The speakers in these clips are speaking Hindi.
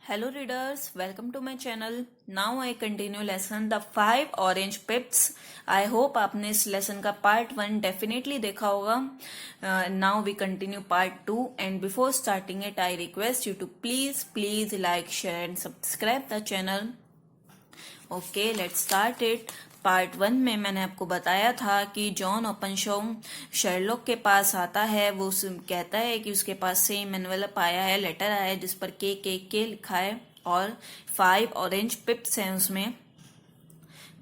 Hello readers, welcome to my channel. Now I continue lesson the 5 orange pips. I hope आपने इस lesson का part 1 definitely देखा होगा. Now we continue part 2 and before starting it I request you to please like, share and subscribe the channel. Okay, let's start it. Part 1 में मैंने आपको बताया था कि जॉन ओपनशॉ शर्लॉक के पास आता है. वो कहता है कि उसके पास सेम एनवेलप आया है, लेटर आया है जिस पर के लिखा है और 5 ऑरेंज पिप्स हैं उसमें.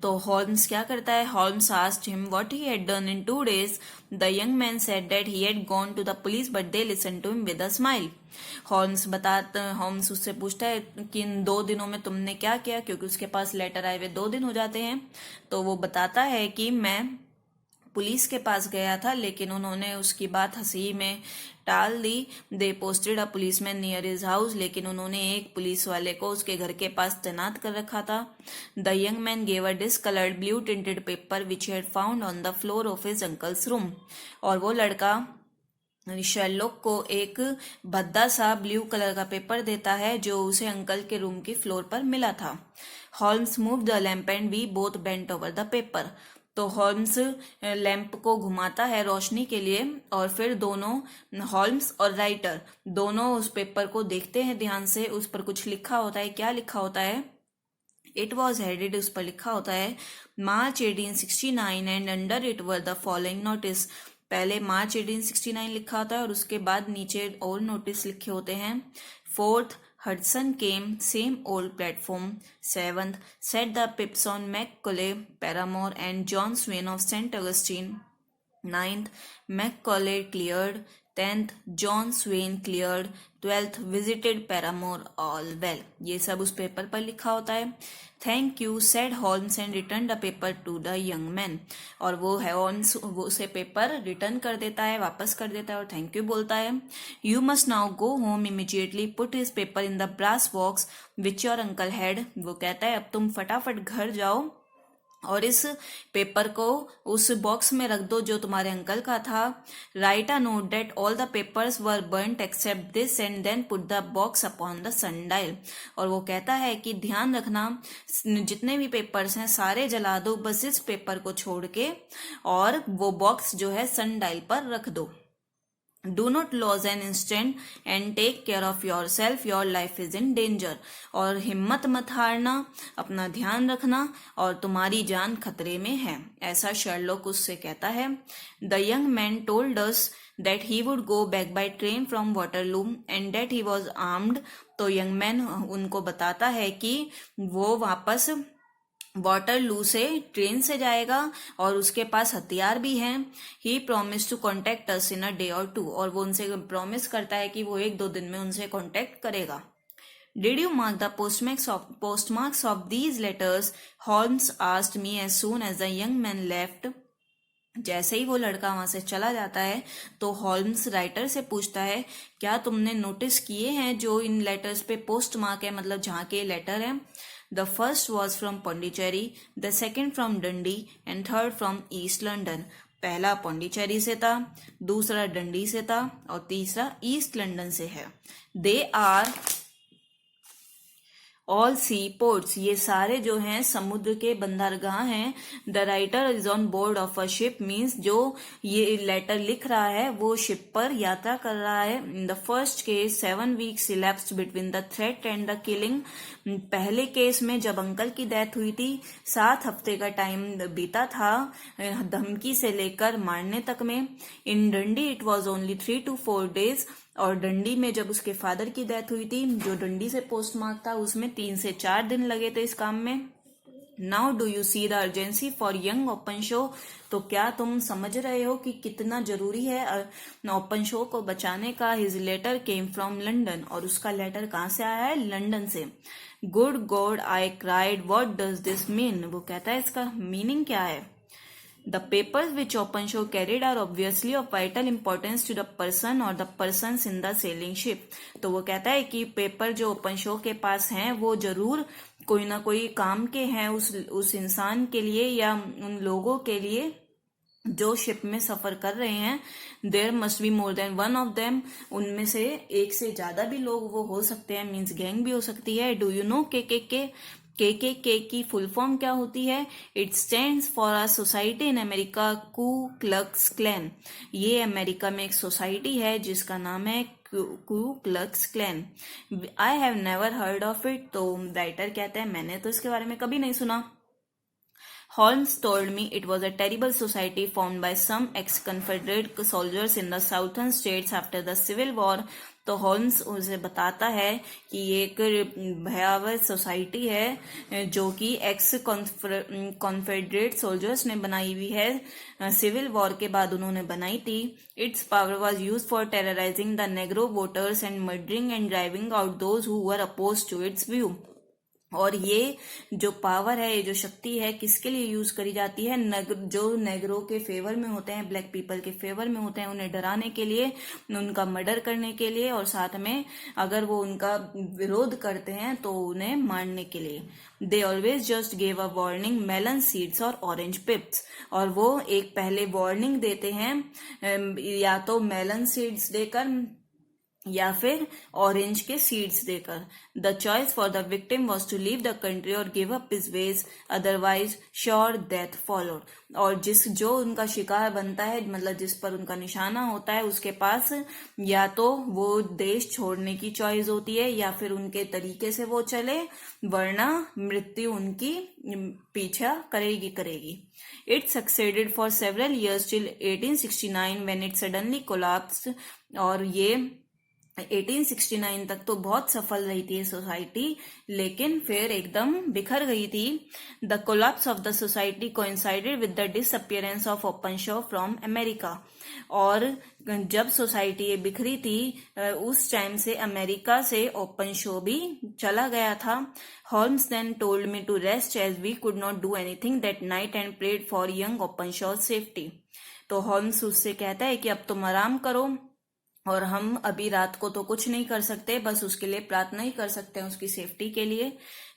तो हॉल्म्स क्या करता है? Holmes asked him what he had done in 2 days. The young man said that he had gone to the police but they listen to him with a smile. Holmes उससे पूछता है कि इन 2 दिनों में तुमने क्या किया, क्योंकि उसके पास लेटर आए हुए 2 दिन हो जाते हैं. तो वो बताता है कि मैं पुलिस के पास गया था लेकिन उन्होंने उसकी बात हंसी में टाल दी. They posted a policeman near his house. लेकिन उन्होंने एक पुलिस वाले को उसके घर के पास तैनात कर रखा था. The young man gave a discoloured blue tinted paper which he had found on the floor of his uncle's room. और वो लड़का शर्लॉक को एक भद्दा सा ब्लू कलर का पेपर देता है जो उसे अंकल के रूम की फ्लोर पर मिला था. Holmes move the lamp and we both bent over the paper. तो हॉल्म्स लैंप को घुमाता है रोशनी के लिए और फिर दोनों हॉल्म्स और राइटर दोनों उस पेपर को देखते हैं ध्यान से. उस पर कुछ लिखा होता है. क्या लिखा होता है? It was headed. उस पर लिखा होता है मार्च 1869 and under it were the following notice. पहले मार्च 1869 लिखा होता है और उसके बाद नीचे और नोटिस लिखे होते हैं. 4th Hudson came, same old platform. 7th, set the pips on Macaulay, Paramore and John Swain of St. Augustine. 9th, Macaulay cleared. 10th, John Swain cleared. 12th, visited Paramore, all well. ये सब उस पेपर पर लिखा होता है. Thank you, said Holmes and returned the paper to the young man. और वो Holmes वो उसे पेपर रिटर्न कर देता है, वापस कर देता है और थैंक यू बोलता है. You must now go home immediately. Put his paper in the brass box which your uncle had. वो कहता है अब तुम फटाफट घर जाओ और इस पेपर को उस बॉक्स में रख दो जो तुम्हारे अंकल का था. Write a note that all the papers were burnt except this and then put the box upon the sundial. और वो कहता है कि ध्यान रखना जितने भी पेपर्स हैं सारे जला दो, बस इस पेपर को छोड़ के, और वो बॉक्स जो है सनडाइल पर रख दो. Do not lose an instant and take care of yourself. Your life is in danger. और हिम्मत मत हारना, अपना ध्यान रखना और तुम्हारी जान खतरे में है, ऐसा शर्लॉक उससे कहता है. The young man told us that he would go back by train from Waterloo and that he was armed. तो यंग मैन उनको बताता है कि वो वापस वाटरलू से ट्रेन से जाएगा और उसके पास हथियार भी हैं. He promise to contact us in a day और 2. और वो उनसे प्रॉमिस करता है कि वो 1-2 दिन में उनसे कॉन्टेक्ट करेगा. Did you mark the postmarks of these letters? Holmes asked me as soon as the young man left. जैसे ही वो लड़का वहां से चला जाता है तो हॉल्म्स राइटर से पूछता है क्या तुमने नोटिस किए हैं जो इन लेटर्स पे पोस्ट मार्क है, मतलब जहाँ के लेटर है. The first was from Pondicherry, the second from Dundee and third from East London. पहला पौंडीचेरी से था, दूसरा डंडी से था और तीसरा ईस्ट लंदन से है. They are all sea ports. ये सारे जो हैं समुद्र के बंदरगाह हैं. The writer is on board of a ship means जो ये लेटर लिख रहा है वो शिप पर यात्रा कर रहा है. In the first case 7 weeks elapsed between the threat and the killing. पहले केस में जब अंकल की डेथ हुई थी 7 हफ्ते का टाइम बीता था धमकी से लेकर मारने तक में. इन डंडी it was only 3 to 4 days. और डंडी में जब उसके फादर की डेथ हुई थी जो डंडी से पोस्टमार्क था उसमें 3 से 4 दिन लगे थे इस काम में. Now do you see the urgency for young Openshaw. तो क्या तुम समझ रहे हो कि कितना जरूरी है ओपनशॉ को बचाने का. His letter came from London. और उसका लेटर कहाँ से आया है? लंदन से. Good God I cried what does this mean. वो कहता है इसका मीनिंग क्या है. The papers which Openshaw carried are obviously of vital importance to the person or the persons in the sailing ship. तो वो कहता है कि पेपर जो ओपनशॉ के पास हैं वो जरूर कोई ना कोई काम के हैं उस इंसान के लिए या उन लोगों के लिए जो शिप में सफर कर रहे हैं, there must be more than one of them, उनमें से एक से ज्यादा भी लोग वो हो सकते हैं, मीन्स गैंग भी हो सकती है। डू यू नो के की फुल फॉर्म क्या होती है? It stands for a society in America, Ku Klux Klan. ये अमेरिका में एक सोसाइटी है जिसका नाम है Ku Klux Klan. I have never heard of it. तो राइटर कहते हैं मैंने तो इसके बारे में कभी नहीं सुना। Holmes told me it was a terrible society formed by some ex-Confederate soldiers in the southern states after the Civil War। तो होल्म्स उसे बताता है कि ये एक भयावह सोसाइटी है जो कि एक्स कॉन्फेडरेट सोल्जर्स ने बनाई हुई है, सिविल वॉर के बाद उन्होंने बनाई थी। Its power was used for terrorising the negro voters and murdering and driving out those who were opposed to its view. और ये जो पावर है, ये जो शक्ति है, किसके लिए यूज करी जाती है? जो नेग्रो के फेवर में होते हैं, ब्लैक पीपल के फेवर में होते हैं, उन्हें डराने के लिए, उनका मर्डर करने के लिए, और साथ में अगर वो उनका विरोध करते हैं तो उन्हें मारने के लिए। They always just gave a warning, melon seeds or orange pips. और वो एक पहले वार्निंग देते हैं, या तो मेलन सीड्स देकर या फिर ऑरेंज के सीड्स देकर। The choice for the victim was to leave the country और give up his ways, otherwise sure death followed. और जो उनका शिकार बनता है, मतलब जिस पर उनका निशाना होता है, उसके पास या तो वो देश छोड़ने की चॉइस होती है या फिर उनके तरीके से वो चले, वरना मृत्यु उनकी पीछा करेगी। It succeeded for several years till 1869 when it suddenly collapsed. और ये 1869 तक तो बहुत सफल रही थी ये सोसाइटी, लेकिन फिर एकदम बिखर गई थी। The collapse of the society coincided with the disappearance of Openshaw from America. और जब सोसाइटी ये बिखरी थी, उस टाइम से अमेरिका से ओपनशॉ भी चला गया था। Holmes then told me to rest as we could not do anything that night and prayed for young Openshaw safety. तो होल्म्स उससे कहता है कि अब तुम आराम करो, और हम अभी रात को तो कुछ नहीं कर सकते, बस उसके लिए प्रार्थना ही कर सकते हैं, उसकी सेफ्टी के लिए।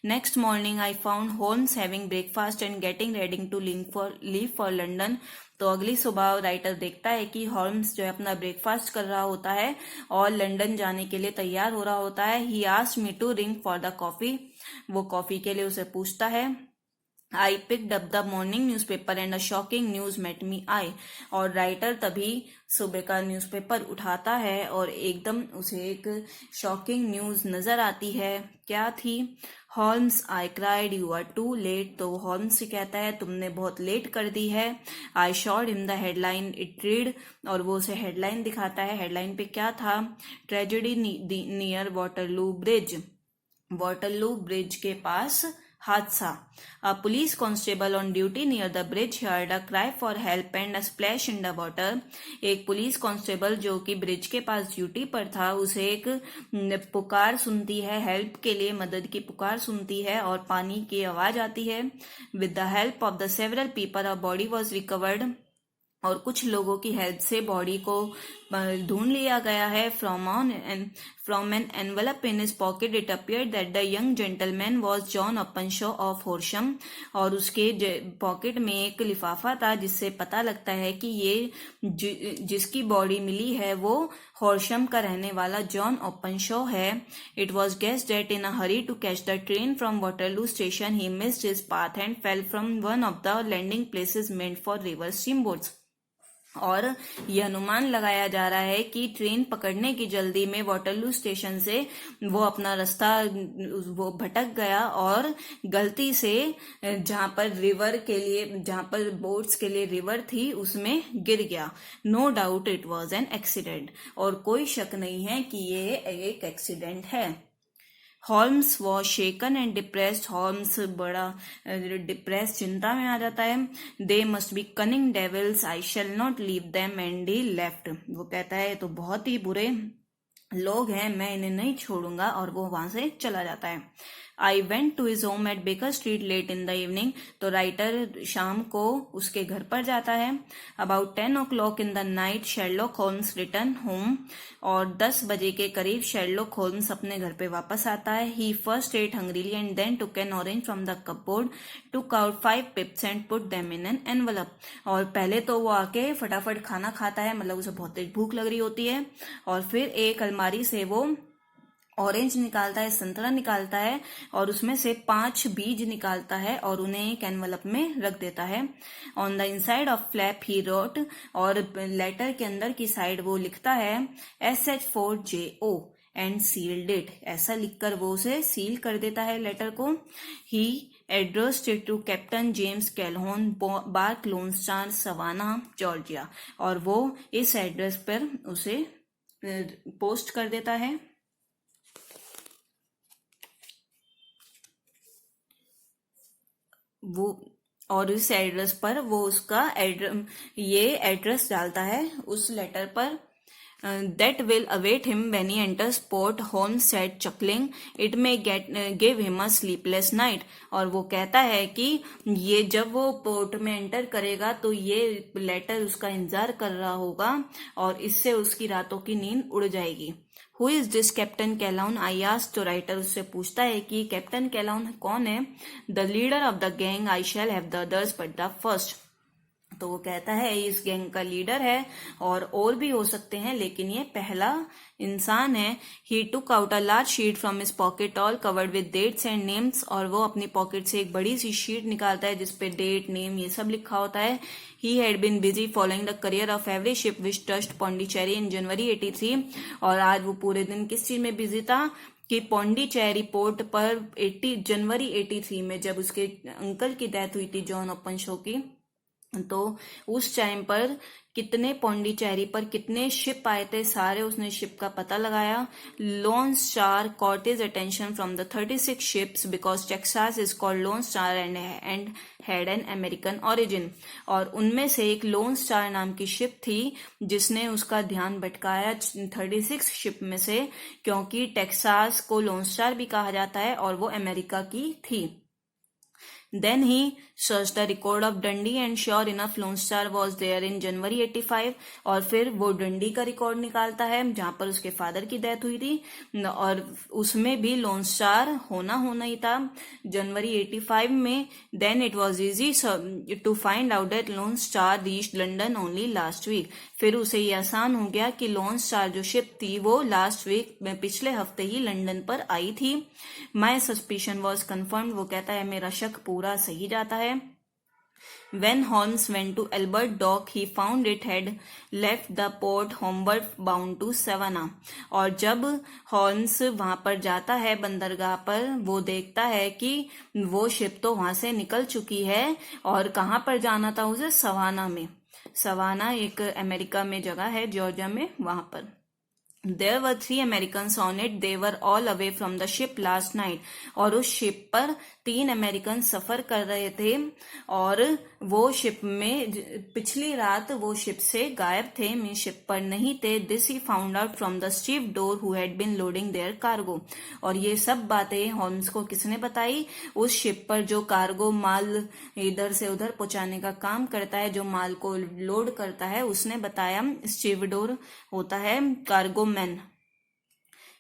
Next morning I found Holmes having breakfast and getting ready to leave for London. तो अगली सुबह राइटर देखता है कि होल्म्स जो है अपना ब्रेकफास्ट कर रहा होता है और लंदन जाने के लिए तैयार हो रहा होता है। He asked me to ring for the coffee. वो कॉफी के लिए उसे पूछता है। I picked up the morning newspaper and a shocking news met me eye। और राइटर तभी सुबह का न्यूज़पेपर उठाता है और एकदम उसे एक शॉकिंग न्यूज नजर आती है। क्या थी? Holmes I cried you are too late. तो होल्म्स से कहता है तुमने बहुत लेट कर दी है। I showed in the headline it read. और वो उसे हेडलाइन दिखाता है। हेडलाइन पे क्या था? Tragedy near Waterloo bridge. Waterloo bridge के पास हादसा। A police constable on duty near the bridge heard a cry for help and a splash in the water। एक पुलिस कांस्टेबल जो कि ब्रिज के पास ड्यूटी पर था, उसे एक पुकार सुनती है, हेल्प के लिए मदद की पुकार सुनती है और पानी की आवाज आती है। With the help of the several people a body was recovered। और कुछ लोगों की हेल्प से बॉडी को ढूंढ लिया गया है। From an envelope in his pocket it appeared that the young gentleman was John Openshaw of Horsham. और उसके पॉकेट में एक लिफाफा था जिससे पता लगता है कि ये जिसकी बॉडी मिली है वो होर्शम का रहने वाला जॉन ओपनशॉ है। It was guessed that in a hurry to catch the train from Waterloo station he missed his path and fell from one of the landing places meant for river steamboats. और यह अनुमान लगाया जा रहा है कि ट्रेन पकड़ने की जल्दी में वाटरलू स्टेशन से वो अपना रास्ता वो भटक गया और गलती से जहां पर बोट्स के लिए रिवर थी उसमें गिर गया। No doubt it was an accident. और कोई शक नहीं है कि ये एक एक्सीडेंट है। Holmes was shaken and depressed. Holmes बड़ा डिप्रेस, चिंता में आ जाता है। They must be cunning devils, I shall not leave them and he left. वो कहता है तो बहुत ही बुरे लोग हैं, मैं इन्हें नहीं छोड़ूंगा, और वो वहां से चला जाता है। I went to his home at Baker Street late in the evening. तो राइटर शाम को उसके घर पर जाता है। About 10 o'clock in the night Sherlock Holmes return home. और 10 बजे के करीब शेरलॉक होम्स अपने घर पे वापस आता है। He first ate hungrily and then took an orange from the cupboard, took out 5 pips and put them in an envelope. और पहले तो वो आके फटाफट खाना खाता है, मतलब उसे बहुत तेज भूख लग रही होती है, और फिर एक अलमारी से वो ऑरेंज निकालता है, संतरा निकालता है, और उसमें से 5 बीज निकालता है और उन्हें एक एनवलप में रख देता है। On the inside of flap he wrote, और लेटर के अंदर की साइड वो लिखता है SH4JO एंड सील्ड इट। ऐसा लिखकर वो उसे सील कर देता है लेटर को। He addressed it to Captain James Calhoun, Bark Lone Star, Savannah, Georgia. और वो इस एड्रेस पर उसे पोस्ट कर देता है। वो और इस एड्रेस पर वो उसका ये एड्रेस डालता है उस लेटर पर। That will await him when he enters port, Holmes said chuckling, it may give him a sleepless night. और वो कहता है कि ये जब वो पोर्ट में एंटर करेगा तो ये लेटर उसका इंतजार कर रहा होगा और इससे उसकी रातों की नींद उड़ जाएगी। Who is this Captain Calhoun, I asked. तो राइटर उससे पूछता है कि कैप्टन कैलाउन कौन है। The leader of the gang, I shall have the others but the first. तो वो कहता है इस गैंग का लीडर है और भी हो सकते हैं, लेकिन ये पहला इंसान है। He took out a large sheet from his pocket all covered with dates and names. और वो अपनी पॉकेट से एक बड़ी सी शीट निकालता है जिसपे डेट, नेम, ये सब लिखा होता है। He had been busy following the career of every ship which touched Pondicherry in January 83। और आज वो पूरे दिन किस चीज में बिजी था कि पौंडीचेरी पोर्ट पर जनवरी 83 में जब उसके अंकल की डेथ हुई थी जॉन ओपनशो की, तो उस टाइम पर कितने पौंडीचेरी पर कितने शिप आए थे, सारे उसने शिप का पता लगाया। Lone star caught his attention from the 36 ships because Texas is called lone star and had an American origin. और उनमें से एक लोन स्टार नाम की शिप थी जिसने उसका ध्यान भटकाया 36 शिप में से, क्योंकि टेक्सास को लोन स्टार भी कहा जाता है और वो अमेरिका की थी। Then he searched the record of Dundee and sure enough Lone Star was there in January 85। और फिर वो डंडी का रिकॉर्ड निकालता है जहां पर उसके फादर की डेथ हुई थी और उसमें भी लोन स्टार होना ही था जनवरी 85 में। Then it was easy to find out that Lone Star reached London only last week। फिर उसे ये आसान हो गया कि लोन स्टार जो शिप थी वो लास्ट वीक में पिछले हफ्ते ही लंदन पर आई थी। माई सस्पिशन वॉज कन्फर्म्ड। वो कहता है मेरा शक पूरा सही जाता है। When Holmes went to Albert Dock, he found it had left the port homeward bound to Savannah। और जब हॉर्न्स वहां पर जाता है बंदरगाह पर, वो देखता है कि वो शिप तो वहां से निकल चुकी है और कहाँ पर जाना था उसे, सवाना में। सवाना एक अमेरिका में जगह है, जॉर्जिया में, वहां पर। There were 3 Americans on it. They were all away from the ship last night। और उस शिप पर 3 अमेरिकन सफर कर रहे थे और वो शिप में पिछली रात वो शिप से गायब थे, मीन शिप पर नहीं थे। This he found out from the stevedore who had been loading their cargo। और ये सब बातें होम्स को किसने बताई? उस शिप पर जो कार्गो माल इधर से उधर पहुंचाने का काम करता है, जो माल को लोड करता है, उसने बताया। स्टीवडोर होता है cargo man.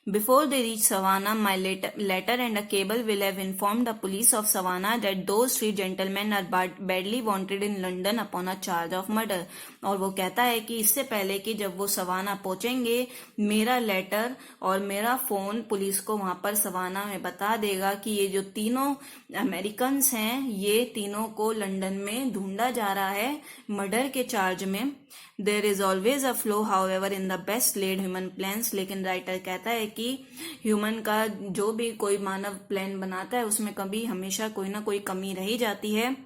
Before they reach Savannah, my letter and a cable will have informed the police of Savannah that those 3 gentlemen are badly wanted in London upon a charge of murder। और वो कहता है कि इससे पहले कि जब वो सवाना पहुंचेंगे, मेरा लेटर और मेरा फोन पुलिस को वहां पर सवाना में बता देगा कि ये जो तीनों अमेरिकन्स हैं, ये तीनों को लंदन में ढूंढा जा रहा है मर्डर के चार्ज में। There is always a flaw however in the best laid human plans. लेकिन राइटर कहता है कि ह्यूमन का जो भी कोई मानव प्लान बनाता है उसमें कभी हमेशा कोई ना कोई कमी रही जाती है।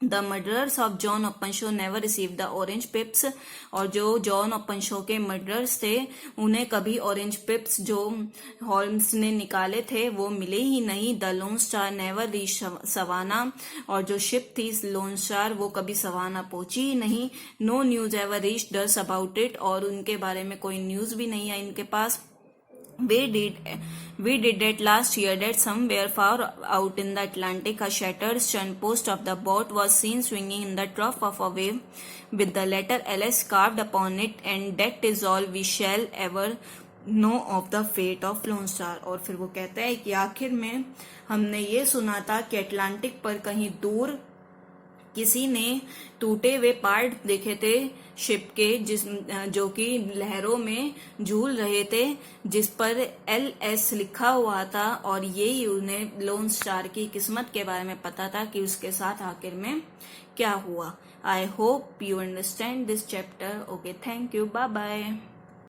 The murderers of John Openshaw never receive the orange pips. और जो जॉन ओपनशो के मर्डरर्स थे उन्हें कभी ऑरेंज पिप्स जो होल्म्स ने निकाले थे वो मिले ही नहीं। The lone star never reach Savannah. और जो शिप थी लोन स्टार वो कभी सवाना पहुंची ही नहीं। नो न्यूज एवर रीच दस अबाउट इट। और उनके बारे में कोई न्यूज भी नहीं आई इनके पास। We did that last year, that somewhere far out in the Atlantic, a shattered sternpost of the boat was seen swinging in the trough of a wave with the letter LS carved upon it, and that is all we shall ever know of the fate of Lone Star. और फिर वो कहता है कि आखिर में हमने ये सुना था कि अटलांटिक पर कहीं दूर किसी ने टूटे हुए पार्ट देखे थे शिप के, जो कि लहरों में झूल रहे थे, जिस पर LS लिखा हुआ था, और यही उन्हें लोन स्टार की किस्मत के बारे में पता था कि उसके साथ आखिर में क्या हुआ. I hope you understand this chapter. Okay, thank you, bye bye.